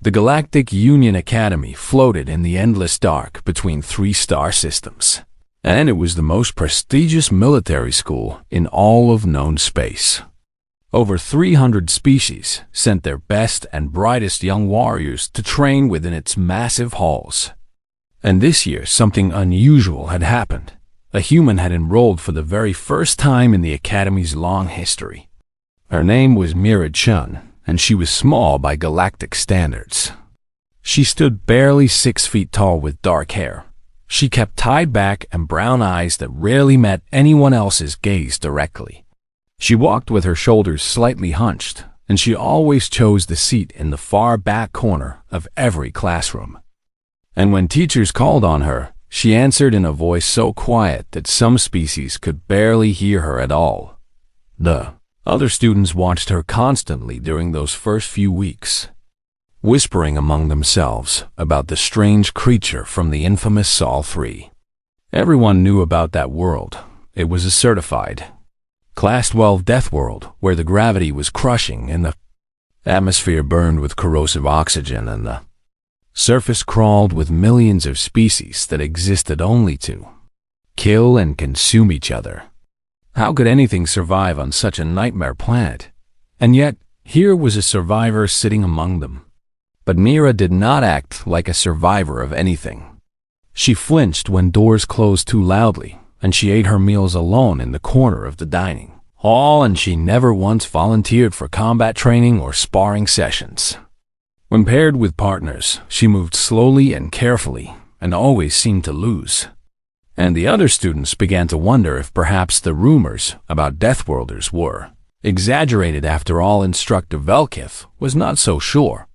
The Galactic Union Academy floated in the endless dark between three star systems, and it was the most prestigious military school in all of known space. Over 300 species sent their best and brightest young warriors to train within its massive halls. And this year, something unusual had happened. A human had enrolled for the very first time in the Academy's long history. Her name was Mira Chun, and she was small by galactic standards. She stood barely 6 feet tall with dark hair. She kept tied back and brown eyes that rarely met anyone else's gaze directly. She walked with her shoulders slightly hunched, and she always chose the seat in the far back corner of every classroom. And when teachers called on her, she answered in a voice so quiet that some species could barely hear her at all. The other students watched her constantly during those first few weeks, whispering among themselves about the strange creature from the infamous Sol 3. Everyone knew about that world. It was a certified Class 12 death world where the gravity was crushing and the atmosphere burned with corrosive oxygen and the surface crawled with millions of species that existed only to kill and consume each other. How could anything survive on such a nightmare planet? And yet, here was a survivor sitting among them. But Mira did not act like a survivor of anything. She flinched when doors closed too loudly, and she ate her meals alone in the corner of the dining hall, and she never once volunteered for combat training or sparring sessions. When paired with partners, she moved slowly and carefully, and always seemed to lose. And the other students began to wonder if perhaps the rumors about Deathworlders were exaggerated. After all, instructor Velkith was not so sure.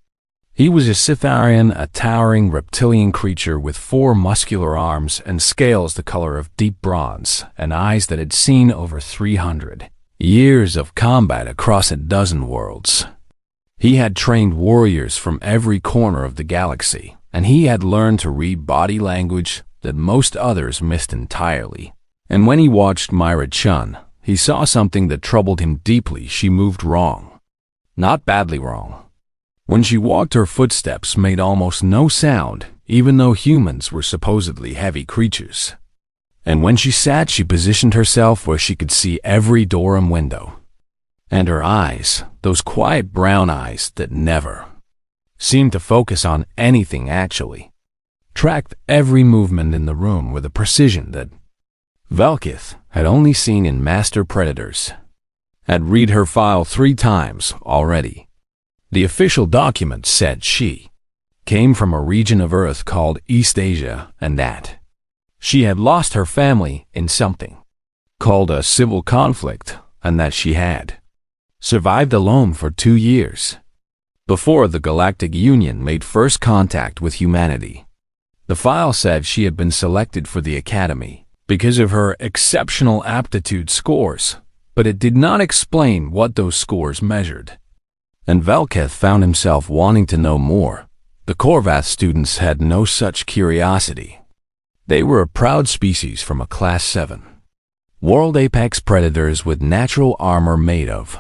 He was a Sitharian, a towering reptilian creature with 4 muscular arms and scales the color of deep bronze, and eyes that had seen over 300 years of combat across a dozen worlds. He had trained warriors from every corner of the galaxy, and he had learned to read body language that most others missed entirely. And when he watched Mira Chun, he saw something that troubled him deeply. She moved wrong. Not badly wrong. When she walked, her footsteps made almost no sound, even though humans were supposedly heavy creatures. And when she sat, she positioned herself where she could see every door and window. And her eyes, those quiet brown eyes that never seemed to focus on anything actually, tracked every movement in the room with a precision that Velkith had only seen in master predators. Had read her file 3 times already. The official document said she came from a region of Earth called East Asia, and that she had lost her family in something called a civil conflict, and that she had survived alone for 2 years before the Galactic Union made first contact with humanity. The file said she had been selected for the Academy because of her exceptional aptitude scores, but it did not explain what those scores measured. And Velkith found himself wanting to know more. The Korvath students had no such curiosity. They were a proud species from a Class 7 world apex predators with natural armor made of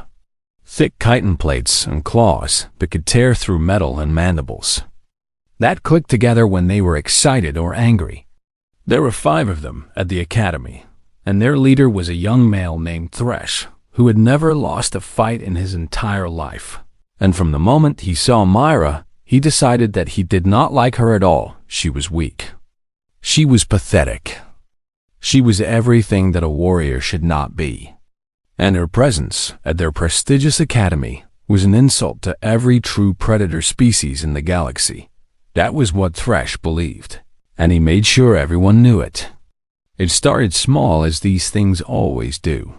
thick chitin plates and claws that could tear through metal and mandibles that clicked together when they were excited or angry. There were 5 of them at the Academy, and their leader was a young male named Thresh, who had never lost a fight in his entire life. And from the moment he saw Mira, he decided that he did not like her at all. She was weak. She was pathetic. She was everything that a warrior should not be. And her presence at their prestigious academy was an insult to every true predator species in the galaxy. That was what Thresh believed, and he made sure everyone knew it. It started small, as these things always do.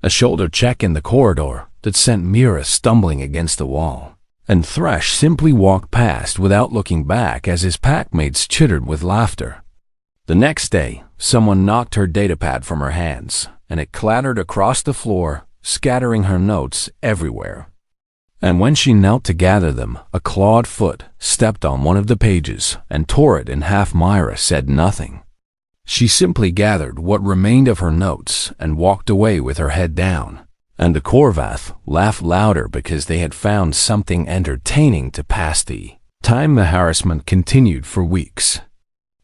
A shoulder check in the corridor that sent Mira stumbling against the wall, and Thresh simply walked past without looking back as his packmates chittered with laughter. The next day, someone knocked her datapad from her hands, and it clattered across the floor, scattering her notes everywhere. And when she knelt to gather them, a clawed foot stepped on one of the pages and tore it in half. Mira said nothing. She simply gathered what remained of her notes and walked away with her head down. And the Korvath laughed louder because they had found something entertaining to pass the time, the harassment continued for weeks.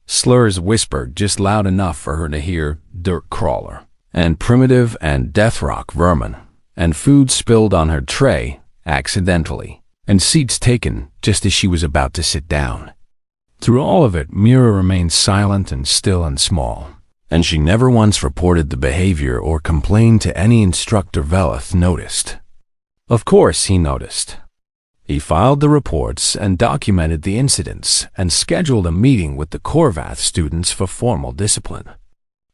Slurs whispered just loud enough for her to hear dirt crawler, and primitive and death rock vermin, and food spilled on her tray accidentally, and seats taken just as she was about to sit down. Through all of it, Mira remained silent and still and small, and she never once reported the behavior or complained to any instructor Veleth noticed. Of course he noticed. He filed the reports and documented the incidents and scheduled a meeting with the Korvath students for formal discipline.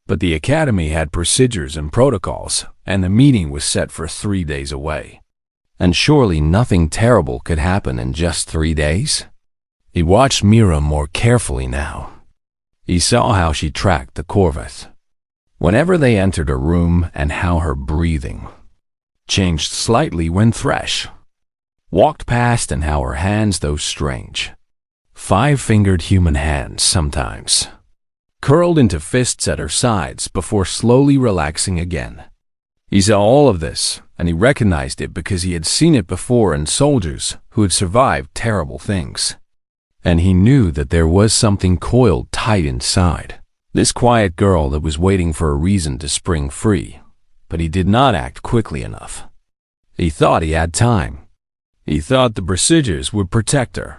But the academy had procedures and protocols, and the meeting was set for 3 days away. And surely nothing terrible could happen in just 3 days? He watched Mira more carefully now. He saw how she tracked the Korvath whenever they entered a room, and how her breathing changed slightly when Thresh walked past, and how her hands, those strange 5-fingered human hands, sometimes curled into fists at her sides before slowly relaxing again. He saw all of this, and he recognized it because he had seen it before in soldiers who had survived terrible things. And he knew that there was something coiled tight inside this quiet girl that was waiting for a reason to spring free, but he did not act quickly enough. He thought he had time. He thought the procedures would protect her.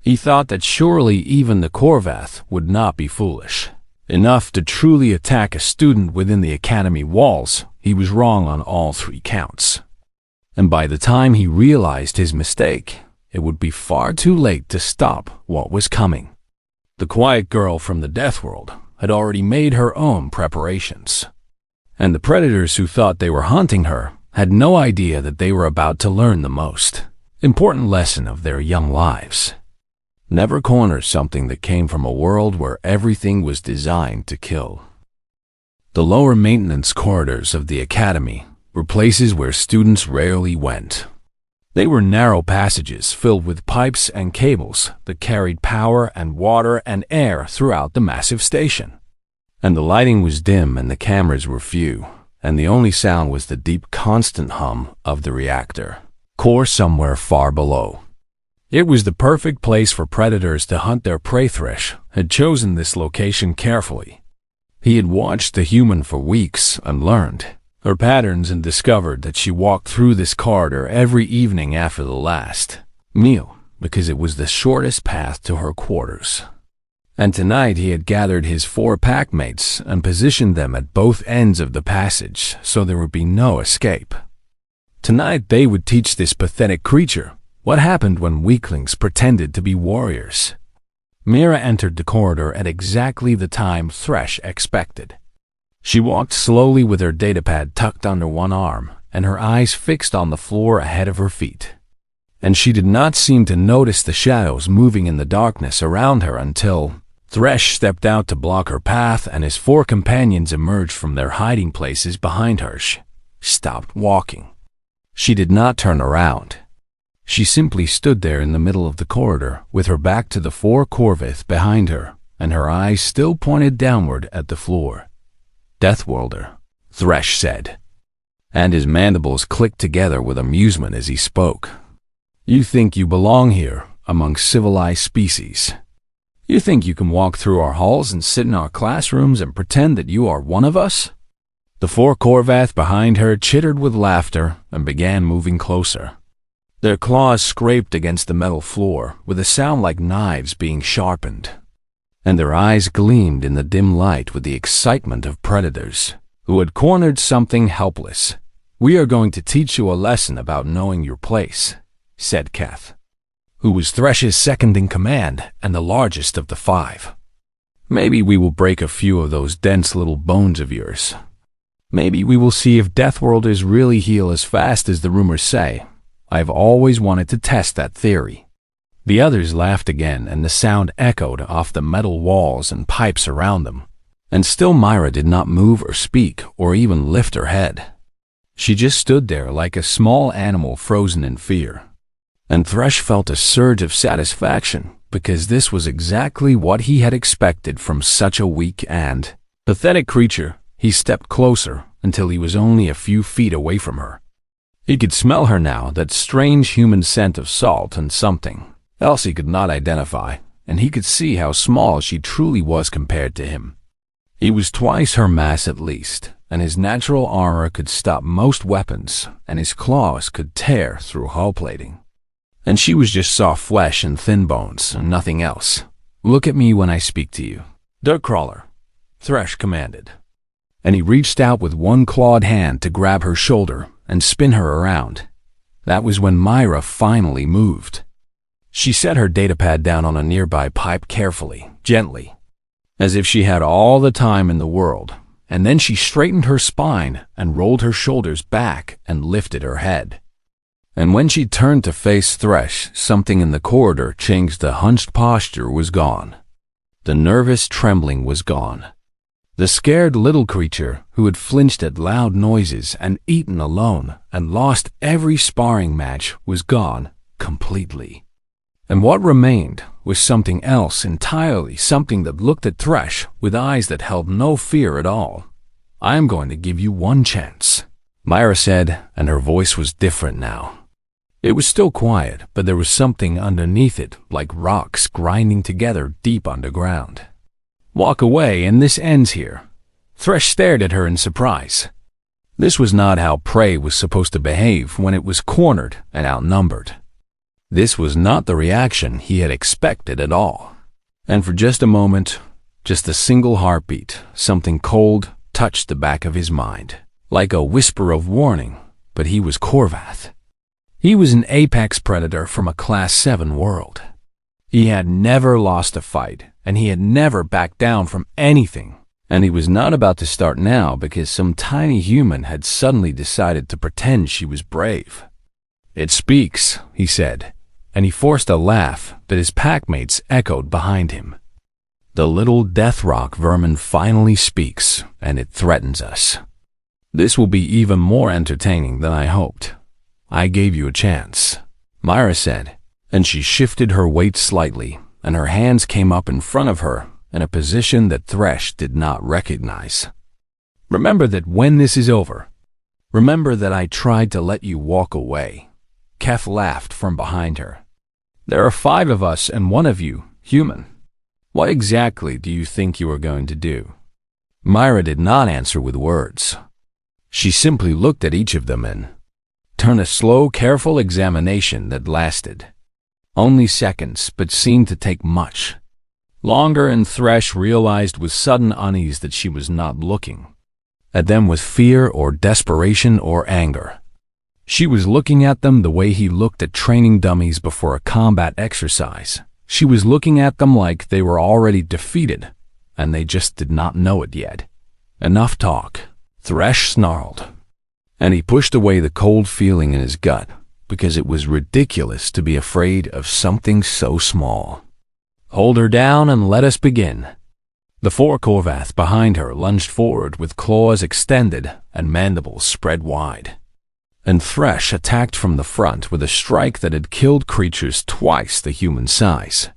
He thought that surely even the Korvath would not be foolish enough to truly attack a student within the academy walls. He was wrong on all 3 counts. And by the time he realized his mistake, it would be far too late to stop what was coming. The quiet girl from the death world had already made her own preparations, and the predators who thought they were hunting her had no idea that they were about to learn the most important lesson of their young lives. Never corner something that came from a world where everything was designed to kill. The lower maintenance corridors of the academy were places where students rarely went. They were narrow passages filled with pipes and cables that carried power and water and air throughout the massive station. And the lighting was dim and the cameras were few, and the only sound was the deep, constant hum of the reactor core somewhere far below. It was the perfect place for predators to hunt their prey. Thresh had chosen this location carefully. He had watched the human for weeks and learned her patterns, and discovered that she walked through this corridor every evening after the last meal because it was the shortest path to her quarters. And tonight he had gathered his 4 packmates and positioned them at both ends of the passage so there would be no escape. Tonight they would teach this pathetic creature what happened when weaklings pretended to be warriors. Mira entered the corridor at exactly the time Thresh expected. She walked slowly with her datapad tucked under one arm and her eyes fixed on the floor ahead of her feet. And she did not seem to notice the shadows moving in the darkness around her until Thresh stepped out to block her path and his 4 companions emerged from their hiding places behind her. She stopped walking. She did not turn around. She simply stood there in the middle of the corridor with her back to the 4 Korvath behind her and her eyes still pointed downward at the floor. Deathworlder, Thresh said, and his mandibles clicked together with amusement as he spoke. You think you belong here among civilized species. You think you can walk through our halls and sit in our classrooms and pretend that you are one of us? The 4 Korvath behind her chittered with laughter and began moving closer. Their claws scraped against the metal floor with a sound like knives being sharpened, and their eyes gleamed in the dim light with the excitement of predators who had cornered something helpless. We are going to teach you a lesson about knowing your place, said Keth, who was Thresh's second in command and the largest of the 5. Maybe we will break a few of those dense little bones of yours. Maybe we will see if Deathworlders really heal as fast as the rumors say. I've always wanted to test that theory. The others laughed again, and the sound echoed off the metal walls and pipes around them. And still Mira did not move or speak or even lift her head. She just stood there like a small animal frozen in fear. And Thresh felt a surge of satisfaction because this was exactly what he had expected from such a weak and pathetic creature. He stepped closer until he was only a few feet away from her. He could smell her now, that strange human scent of salt and something Elsie could not identify, and he could see how small she truly was compared to him. He was twice her mass at least, and his natural armor could stop most weapons, and his claws could tear through hull plating. And she was just soft flesh and thin bones, and nothing else. "Look at me when I speak to you, Dirtcrawler," Thresh commanded. And he reached out with one clawed hand to grab her shoulder and spin her around. That was when Myra finally moved. She set her datapad down on a nearby pipe carefully, gently, as if she had all the time in the world, and then she straightened her spine and rolled her shoulders back and lifted her head. And when she turned to face Thresh, something in the corridor changed. The hunched posture was gone. The nervous trembling was gone. The scared little creature who had flinched at loud noises and eaten alone and lost every sparring match was gone completely. And what remained was something else entirely, something that looked at Thresh with eyes that held no fear at all. "I am going to give you one chance," Myra said, and her voice was different now. It was still quiet, but there was something underneath it, like rocks grinding together deep underground. "Walk away, and this ends here." Thresh stared at her in surprise. This was not how prey was supposed to behave when it was cornered and outnumbered. This was not the reaction he had expected at all. And for just a moment, just a single heartbeat, something cold touched the back of his mind, like a whisper of warning, but he was Korvath. He was an apex predator from a Class 7 world. He had never lost a fight, and he had never backed down from anything. And he was not about to start now because some tiny human had suddenly decided to pretend she was brave. "It speaks," he said, and he forced a laugh that his packmates echoed behind him. "The little death rock vermin finally speaks, and it threatens us. This will be even more entertaining than I hoped. I gave you a chance," Myra said, and she shifted her weight slightly, and her hands came up in front of her in a position that Thresh did not recognize. "Remember that when this is over. Remember that I tried to let you walk away." Keth laughed from behind her. "There are 5 of us and 1 of you, human. What exactly do you think you are going to do?" Myra did not answer with words. She simply looked at each of them and turned a slow, careful examination that lasted only seconds but seemed to take much longer, and Thresh realized with sudden unease that she was not looking at them with fear or desperation or anger. She was looking at them the way he looked at training dummies before a combat exercise. She was looking at them like they were already defeated, and they just did not know it yet. "Enough talk," Thresh snarled, and he pushed away the cold feeling in his gut because it was ridiculous to be afraid of something so small. "Hold her down and let us begin." The 4 Korvath behind her lunged forward with claws extended and mandibles spread wide. And Thresh attacked from the front with a strike that had killed creatures twice the human size.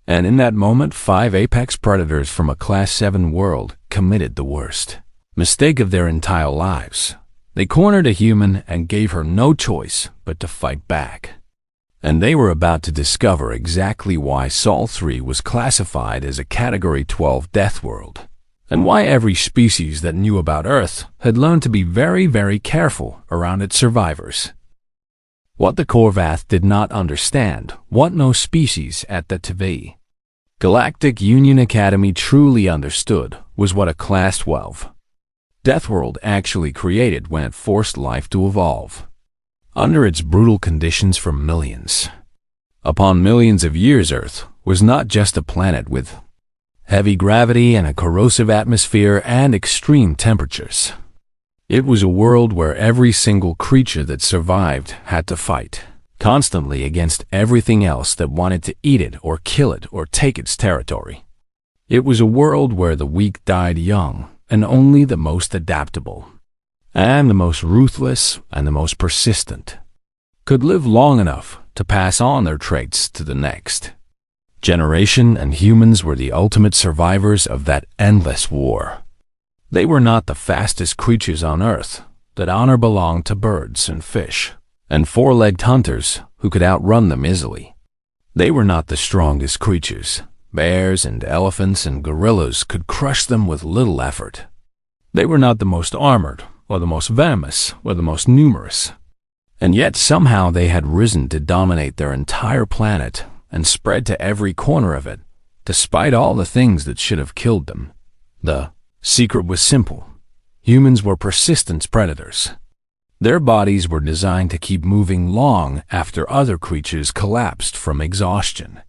And in that moment, 5 apex predators from a Class 7 world committed the worst mistake of their entire lives. They cornered a human and gave her no choice but to fight back. And they were about to discover exactly why Sol 3 was classified as a Category 12 death world, and why every species that knew about Earth had learned to be very, very careful around its survivors. What the Korvath did not understand, what no species at the TV Galactic Union Academy truly understood, was what a Class 12 death world actually created when it forced life to evolve under its brutal conditions for millions upon millions of years. Earth was not just a planet with heavy gravity and a corrosive atmosphere and extreme temperatures. It was a world where every single creature that survived had to fight constantly against everything else that wanted to eat it or kill it or take its territory. It was a world where the weak died young, and only the most adaptable, and the most ruthless, and the most persistent could live long enough to pass on their traits to the next generation, and humans were the ultimate survivors of that endless war. They were not the fastest creatures on Earth. That honor belonged to birds and fish, and 4-legged hunters who could outrun them easily. They were not the strongest creatures. Bears and elephants and gorillas could crush them with little effort. They were not the most armored, or the most venomous, or the most numerous. And yet somehow they had risen to dominate their entire planet and spread to every corner of it, despite all the things that should have killed them. The secret was simple. Humans were persistent predators. Their bodies were designed to keep moving long after other creatures collapsed from exhaustion.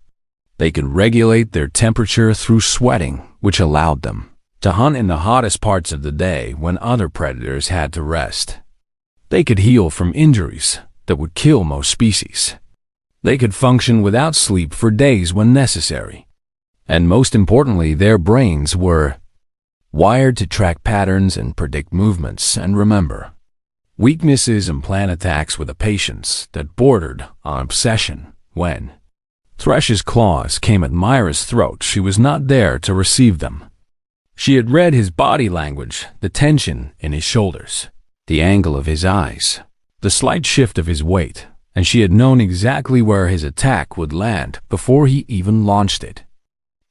They could regulate their temperature through sweating, which allowed them to hunt in the hottest parts of the day when other predators had to rest. They could heal from injuries that would kill most species. They could function without sleep for days when necessary. And most importantly, their brains were wired to track patterns and predict movements and remember weaknesses and plan attacks with a patience that bordered on obsession. When Thresh's claws came at Myra's throat, she was not there to receive them. She had read his body language, the tension in his shoulders, the angle of his eyes, the slight shift of his weight, and she had known exactly where his attack would land before he even launched it.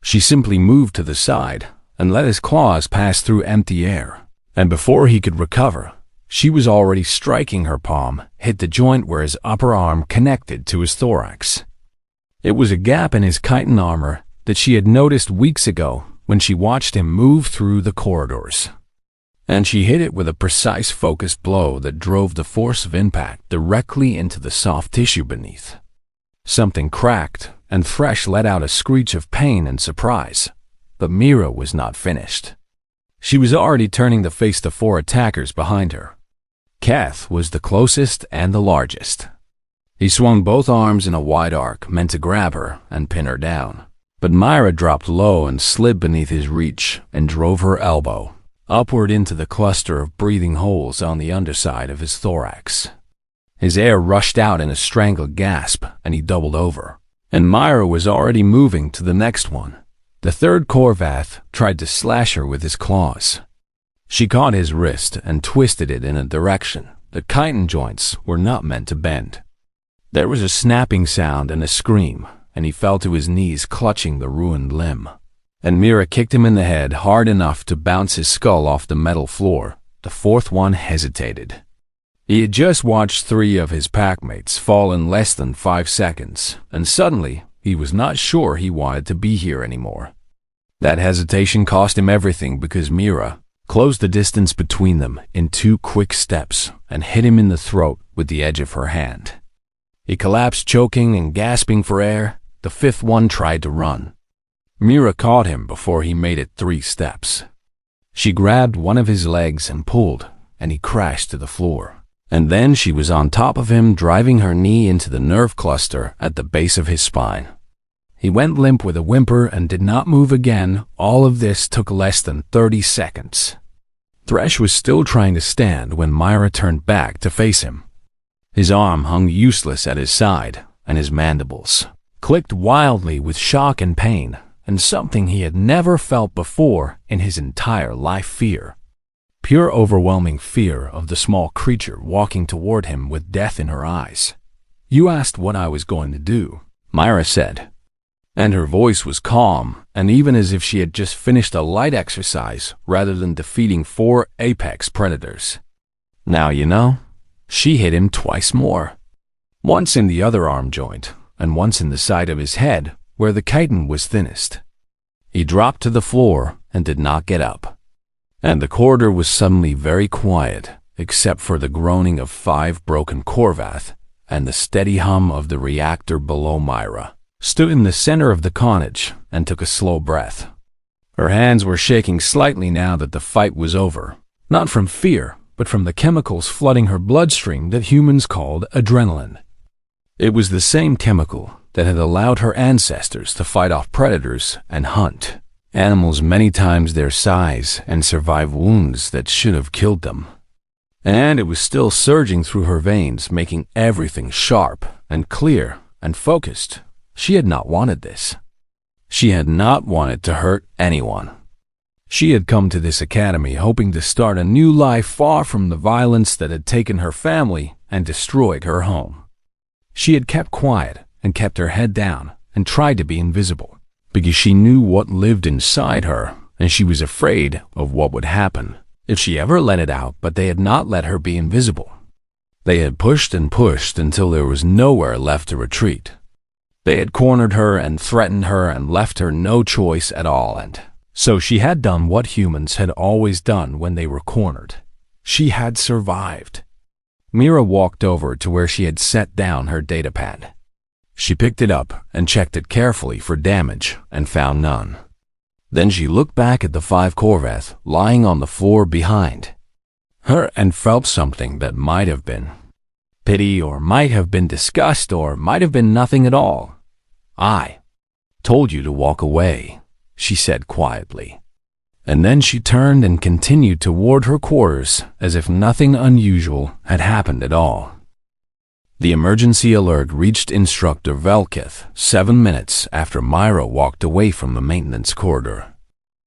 She simply moved to the side and let his claws pass through empty air, and before he could recover, she was already striking her palm, hit the joint where his upper arm connected to his thorax. It was a gap in his chitin armor that she had noticed weeks ago when she watched him move through the corridors. And she hit it with a precise, focused blow that drove the force of impact directly into the soft tissue beneath. Something cracked, and Thresh let out a screech of pain and surprise. But Mira was not finished. She was already turning to face the 4 attackers behind her. Keth was the closest and the largest. He swung both arms in a wide arc, meant to grab her and pin her down. But Myra dropped low and slid beneath his reach and drove her elbow upward into the cluster of breathing holes on the underside of his thorax. His air rushed out in a strangled gasp, and he doubled over. And Myra was already moving to the next one. The 3rd Korvath tried to slash her with his claws. She caught his wrist and twisted it in a direction the chitin joints were not meant to bend. There was a snapping sound and a scream, and he fell to his knees clutching the ruined limb. And Mira kicked him in the head hard enough to bounce his skull off the metal floor. The 4th one hesitated. He had just watched 3 of his packmates fall in less than 5 seconds, and suddenly he was not sure he wanted to be here anymore. That hesitation cost him everything because Mira closed the distance between them in 2 quick steps and hit him in the throat with the edge of her hand. He collapsed choking and gasping for air. The 5th one tried to run. Mira caught him before he made it 3 steps. She grabbed one of his legs and pulled, and he crashed to the floor. And then she was on top of him, driving her knee into the nerve cluster at the base of his spine. He went limp with a whimper and did not move again. All of this took less than 30 seconds. Thresh was still trying to stand when Myra turned back to face him. His arm hung useless at his side, and his mandibles clicked wildly with shock and pain, and something he had never felt before in his entire life: fear. Pure overwhelming fear of the small creature walking toward him with death in her eyes. "You asked what I was going to do," Myra said. And her voice was calm, and even as if she had just finished a light exercise rather than defeating 4 apex predators. "Now you know." She hit him twice more. Once in the other arm joint, and once in the side of his head, where the chitin was thinnest. He dropped to the floor and did not get up. And the corridor was suddenly very quiet, except for the groaning of 5 broken Korvath and the steady hum of the reactor below. Myra stood in the center of the carnage and took a slow breath. Her hands were shaking slightly now that the fight was over, not from fear, but from the chemicals flooding her bloodstream that humans called adrenaline. It was the same chemical that had allowed her ancestors to fight off predators and hunt animals many times their size and survive wounds that should have killed them. And it was still surging through her veins, making everything sharp and clear and focused. She had not wanted this. She had not wanted to hurt anyone. She had come to this academy hoping to start a new life far from the violence that had taken her family and destroyed her home. She had kept quiet and kept her head down, and tried to be invisible, because she knew what lived inside her, and she was afraid of what would happen if she ever let it out. But they had not let her be invisible. They had pushed and pushed until there was nowhere left to retreat. They had cornered her and threatened her and left her no choice at all, and so she had done what humans had always done when they were cornered. She had survived. Mira walked over to where she had set down her datapad. She picked it up and checked it carefully for damage and found none. Then she looked back at the 5 Corvath lying on the floor behind her and felt something that might have been pity, or might have been disgust, or might have been nothing at all. "I told you to walk away," she said quietly. And then she turned and continued toward her quarters as if nothing unusual had happened at all. The emergency alert reached Instructor Velkith 7 minutes after Myra walked away from the maintenance corridor.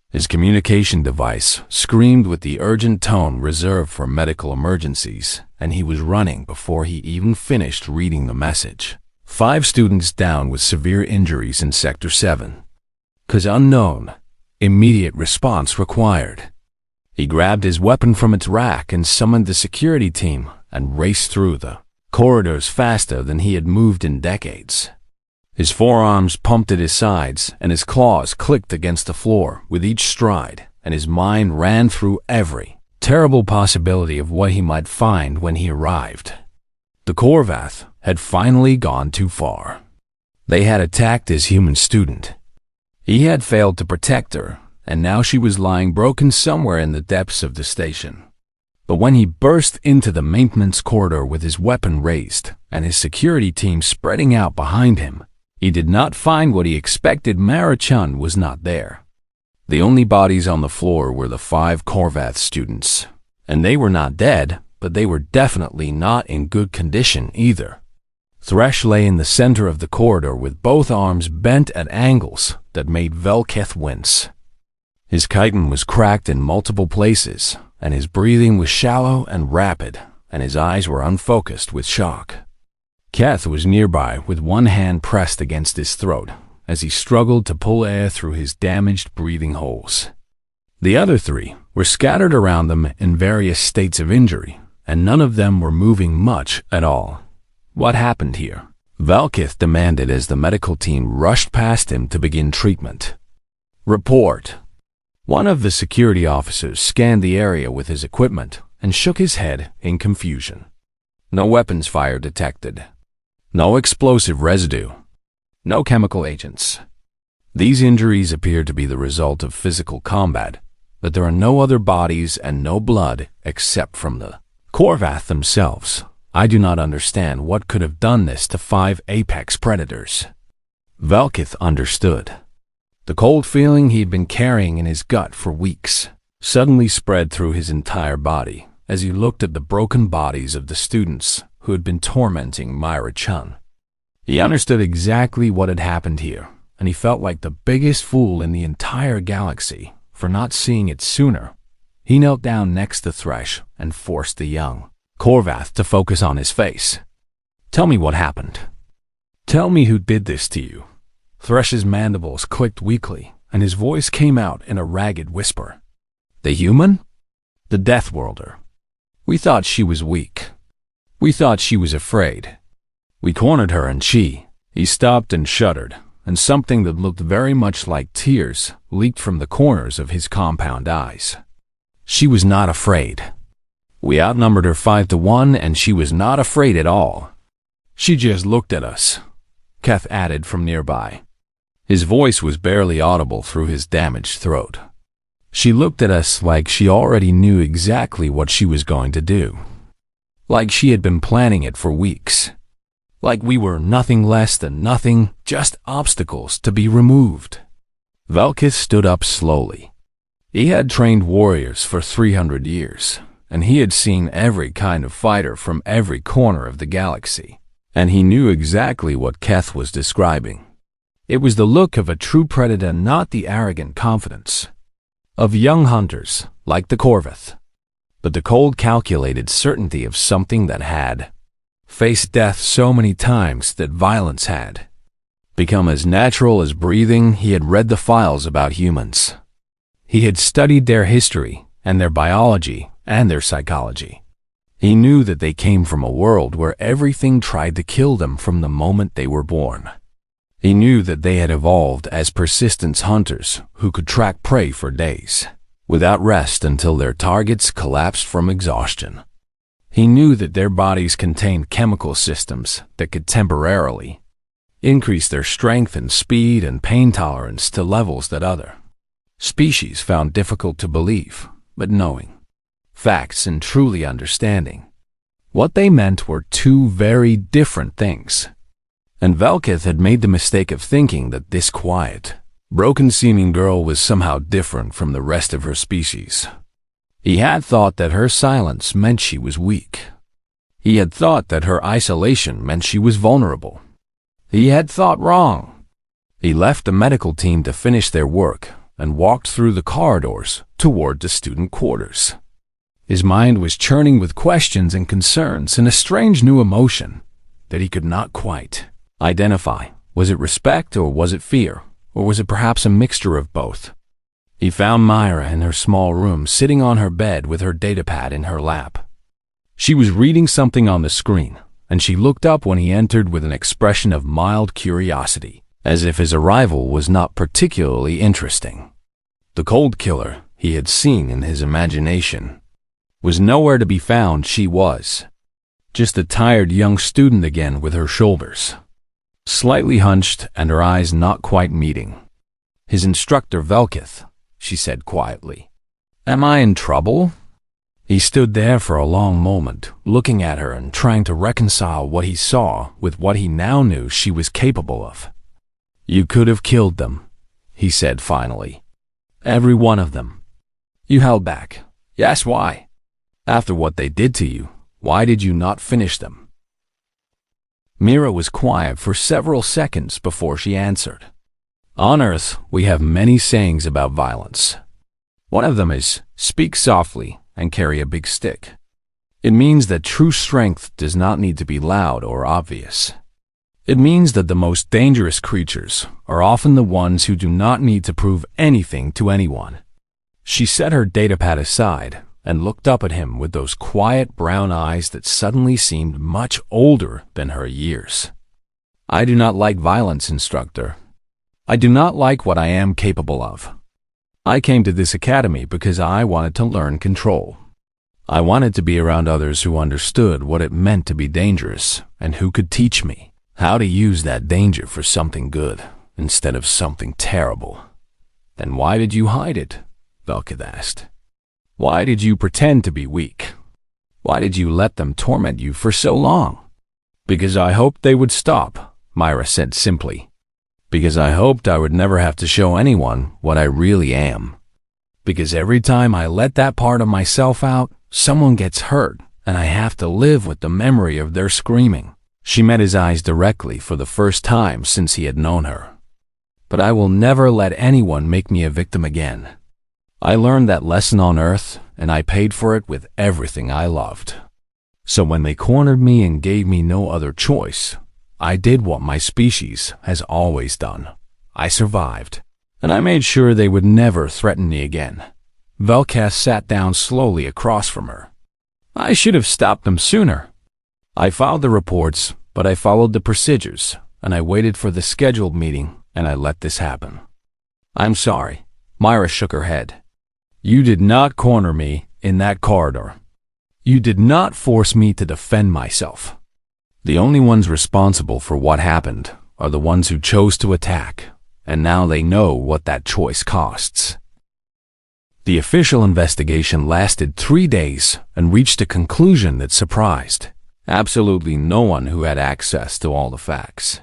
His communication device screamed with the urgent tone reserved for medical emergencies, and he was running before he even finished reading the message. 5 students down with severe injuries in Sector 7. 'Cause unknown. Immediate response required. He grabbed his weapon from its rack and summoned the security team and raced through the corridors faster than he had moved in decades. His forearms pumped at his sides and his claws clicked against the floor with each stride, and his mind ran through every terrible possibility of what he might find when he arrived. The Corvath had finally gone too far. They had attacked his human student. He had failed to protect her, and now she was lying broken somewhere in the depths of the station. But when he burst into the maintenance corridor with his weapon raised and his security team spreading out behind him, he did not find what he expected. Mara-chan was not there. The only bodies on the floor were the 5 Corvath students, and they were not dead, but they were definitely not in good condition either. Thresh lay in the center of the corridor with both arms bent at angles that made Velkith wince. His chitin was cracked in multiple places, and his breathing was shallow and rapid, and his eyes were unfocused with shock. Keth was nearby with one hand pressed against his throat as he struggled to pull air through his damaged breathing holes. The other 3 were scattered around them in various states of injury, and none of them were moving much at all. What happened here? Velkith demanded as the medical team rushed past him to begin treatment. Report. One of the security officers scanned the area with his equipment and shook his head in confusion. No weapons fire detected. No explosive residue. No chemical agents. These injuries appear to be the result of physical combat, but there are no other bodies and no blood except from the Corvath themselves. I do not understand what could have done this to 5 apex predators. Velkith understood. The cold feeling he'd been carrying in his gut for weeks suddenly spread through his entire body as he looked at the broken bodies of the students who had been tormenting Myra-chan. He understood exactly what had happened here, and he felt like the biggest fool in the entire galaxy for not seeing it sooner. He knelt down next to Thresh and forced the young Corvath to focus on his face. "Tell me what happened. Tell me who did this to you." Thresh's mandibles clicked weakly, and his voice came out in a ragged whisper. "The human? The Death Worlder. We thought she was weak. We thought she was afraid. We cornered her and she..." He stopped and shuddered, and something that looked very much like tears leaked from the corners of his compound eyes. "She was not afraid. We outnumbered her 5-1, and she was not afraid at all. She just looked at us," Keth added from nearby. His voice was barely audible through his damaged throat. "She looked at us like she already knew exactly what she was going to do. Like she had been planning it for weeks. Like we were nothing less than nothing, just obstacles to be removed." Velkith stood up slowly. He had trained warriors for 300 years, and he had seen every kind of fighter from every corner of the galaxy, and he knew exactly what Keth was describing. It was the look of a true predator, not the arrogant confidence of young hunters like the Corvath, but the cold, calculated certainty of something that had faced death so many times that violence had become as natural as breathing. He had read the files about humans. He had studied their history and their biology and their psychology. He knew that they came from a world where everything tried to kill them from the moment they were born. He knew that they had evolved as persistent hunters who could track prey for days, without rest until their targets collapsed from exhaustion. He knew that their bodies contained chemical systems that could temporarily increase their strength and speed and pain tolerance to levels that other species found difficult to believe, but knowing facts and truly understanding what they meant were two very different things. And Velketh had made the mistake of thinking that this quiet, broken-seeming girl was somehow different from the rest of her species. He had thought that her silence meant she was weak. He had thought that her isolation meant she was vulnerable. He had thought wrong. He left the medical team to finish their work and walked through the corridors toward the student quarters. His mind was churning with questions and concerns and a strange new emotion that he could not quite identify. Was it respect or was it fear? Or was it perhaps a mixture of both? He found Myra in her small room, sitting on her bed with her datapad in her lap. She was reading something on the screen, and she looked up when he entered with an expression of mild curiosity, as if his arrival was not particularly interesting. The cold killer he had seen in his imagination was nowhere to be found. She was just a tired young student again, with her shoulders slightly hunched and her eyes not quite meeting his instructor. Velketh, she said quietly. Am I in trouble? He stood there for a long moment, looking at her and trying to reconcile what he saw with what he now knew she was capable of. You could have killed them, he said finally. Every one of them. You held back. Yes, why? After what they did to you, why did you not finish them? Mira was quiet for several seconds before she answered. On Earth, we have many sayings about violence. One of them is, speak softly and carry a big stick. It means that true strength does not need to be loud or obvious. It means that the most dangerous creatures are often the ones who do not need to prove anything to anyone. She set her datapad aside and looked up at him with those quiet brown eyes that suddenly seemed much older than her years. I do not like violence, instructor. I do not like what I am capable of. I came to this academy because I wanted to learn control. I wanted to be around others who understood what it meant to be dangerous and who could teach me how to use that danger for something good instead of something terrible. Then why did you hide it? Velketh asked. Why did you pretend to be weak? Why did you let them torment you for so long? Because I hoped they would stop, Myra said simply. Because I hoped I would never have to show anyone what I really am. Because every time I let that part of myself out, someone gets hurt, and I have to live with the memory of their screaming. She met his eyes directly for the first time since he had known her. But I will never let anyone make me a victim again. I learned that lesson on Earth, and I paid for it with everything I loved. So when they cornered me and gave me no other choice, I did what my species has always done. I survived, and I made sure they would never threaten me again. Velketh sat down slowly across from her. I should have stopped them sooner. I filed the reports, but I followed the procedures, and I waited for the scheduled meeting, and I let this happen. I'm sorry. Myra shook her head. You did not corner me in that corridor. You did not force me to defend myself. The only ones responsible for what happened are the ones who chose to attack, and now they know what that choice costs. The official investigation lasted 3 days and reached a conclusion that surprised absolutely no one who had access to all the facts.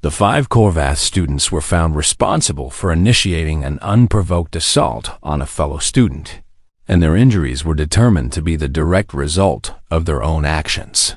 The 5 Korvath students were found responsible for initiating an unprovoked assault on a fellow student, and their injuries were determined to be the direct result of their own actions.